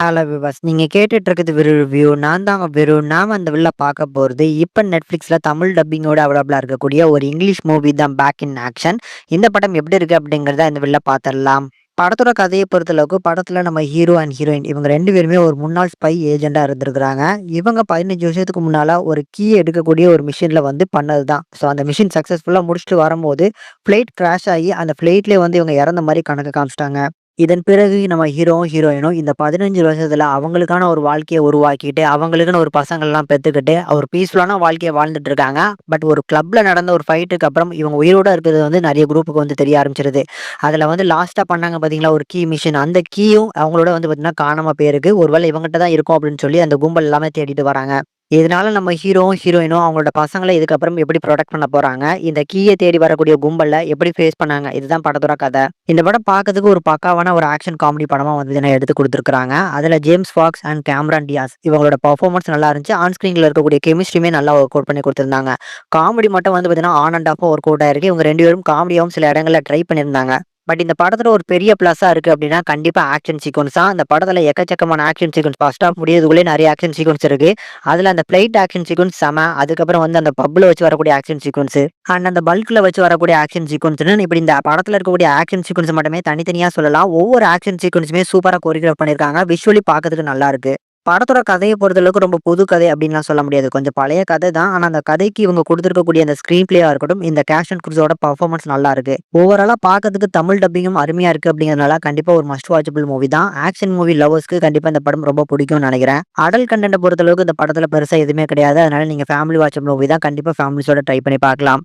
Hello விவாஸ். நீங்க கேட்டுட்டு இருக்கிறது விரு ரிவ்யூ. நான் தாங்க விரு. நாம அந்த வில்ல பார்க்க போறது, இப்ப Netflixல தமிழ் டப்பிங்கோட அவைலபிளா இருக்கக்கூடிய ஒரு இங்கிலீஷ் மூவி தான் பேக் இன் ஆக்ஷன். இந்த படம் எப்படி இருக்கு அப்படிங்கிறத இந்த வில்ல பார்த்துடலாம். படத்தோட கதையை பொறுத்தளவுக்கு, படத்துல நம்ம ஹீரோ அண்ட் ஹீரோயின் இவங்க 2 பேருமே ஒரு முன்னாள் ஸ்பை ஏஜென்ட்டா இருந்திருக்காங்க. இவங்க 15 வருஷத்துக்கு முன்னால ஒரு எடுக்கக்கூடிய ஒரு மிஷின்ல பண்ணது தான். ஸோ அந்த மிஷின் சக்சஸ்ஃபுல்லா முடிச்சுட்டு வரும்போது, ஃப்ளைட் கிராஷ் ஆகி அந்த ஃப்ளைட்லயே இவங்க இறந்த மாரி கணக்கு காமிச்சுட்டாங்க. இதன் பிறகு நம்ம ஹீரோவும், ஹீரோயினும் இந்த 15 வருஷத்துல அவங்களுக்கான ஒரு வாழ்க்கைய உருவாக்கிட்டு, அவங்களுக்குன்னு ஒரு பசங்கள்லாம் பெத்துக்கிட்டு, ஒரு பீஸ்ஃபுல்லான வாழ்க்கைய வாழ்ந்துட்டு இருக்காங்க. பட் ஒரு கிளப்ல நடந்த ஒரு ஃபைட்டுக்கு அப்புறம் இவங்க உயிரோட இருக்கிறது நெறைய குரூப்புக்கு தெரிய ஆரம்பிச்சுருது. அதுல லாஸ்ட்டா பண்ணாங்க பார்த்தீங்களா, ஒரு மிஷன். அந்த கீயும் அவங்களோட பார்த்தீங்கன்னா காணாம போயிருக்கு. ஒரு வேளை இவங்கிட்ட தான் இருக்கும் அப்படின்னு சொல்லி அந்த கும்பல் எல்லாமே தேடிட்டு வராங்க. இதனால நம்ம ஹீரோவும், ஹீரோயினும் அவங்களோட பசங்கள இதுக்கப்புறம் எப்படி புரொடெக்ட் பண்ண போறாங்க? இந்த கீய தேடி வரக்கூடிய கும்பல எப்படி ஃபேஸ் பண்ணாங்க? இதுதான் படத்தோட கதை. இந்த படம் பார்க்கறதுக்கு ஒரு பக்காவான ஒரு ஆக்ஷன் காமெடி படமா எடுத்து குடுத்துருக்காங்க. அதுல James Fox and Cameron Diaz இவங்களோட பெர்ஃபார்மன்ஸ் நல்லா இருந்துச்சு. ஆன் ஸ்கிரீன்ல இருக்கக்கூடிய கெமிஸ்ட்ரியுமே நல்லா ஒர்க் அவுட் பண்ணி குடுத்திருந்தாங்க. காமெடி மட்டும் பார்த்தீங்கன்னா, on and half work out ஆயிருக்கு. இவங்க 2 பேரும் காமெடியாவும் சில இடங்கள்ல ட்ரை பண்ணியிருந்தாங்க. பட் இந்த படத்துல ஒரு பெரிய பிளஸ்ஸா இருக்கு அப்படின்னா, கண்டிப்பா ஆக்ஷன் சீக்வென்ஸ் தான். இந்த படத்துல எக்கச்சக்கமான ஆக்ஷன் சீக்வென்ஸ் ஃபர்ஸ்ட் ஹாஃப் முடியறதுக்குள்ளயே நெறைய ஆக்ஷன் சீக்வென்ஸ் இருக்கு. அதுல அந்த ஃப்ளைட் ஆக்ஷன் சீக்வென்ஸ் செம. அதுக்கப்புறம் அந்த பப்ல வச்சு வரக்கூடிய ஆக்ஷன் சீக்வென்ஸ் அண்ட் அந்த பல்க்ல வச்சு வரக்கூடிய ஆக்ஷன் சீக்வென்ஸ்ன்னு இப்படி இந்த படத்துல இருக்கக்கூடிய ஆக்ஷன் சீக்வென்ஸ் மட்டுமே தனித்தனியா சொல்லலாம். ஒவ்வொரு ஆக்ஷன் சீக்வென்ஸுமே சூப்பரா கோரியோகிராஃப் பண்ணியிருக்காங்க. விஷுவலி பார்க்கறதுக்கு நல்லா இருக்கு. படத்தோட கதைய பொறுத்தளவுக்கு ரொம்ப புது கதை அப்படின்லாம் சொல்ல முடியாது. கொஞ்சம் பழைய கதை தான். ஆனா அந்த கதைக்கு இவங்க குடுத்திருக்கக்கூடிய அந்த ஸ்கிரீன் பிளேயா இருக்கட்டும், இந்த கேஷ் அண்ட் குரூஸோட பெர்ஃபார்மன்ஸ் நல்லா இருக்கு. ஓவராலா பார்க்கறதுக்கு தமிழ் டப்பிங்கும் அருமையா இருக்கு அப்படிங்கிறதுனால கண்டிப்பா ஒரு மஸ்ட் வாட்சபிள் மூவி தான். ஆக்ஷன் மூவி லவர்ஸ்க்கு கண்டிப்பா இந்த படம் ரொம்ப பிடிக்கும்னு நெனைக்கிறேன். அடல்ட் கன்டென்ட்ட பொறுத்தளவுக்கு இந்த படத்துல பெருசா எதுவுமே கிடையாது. அதனால நீங்க ஃபேமிலி வாட்சபிள் மூவி தான். கண்டிப்பா ஃபேமிலிஸோட ட்ரை பண்ணி பார்க்கலாம்.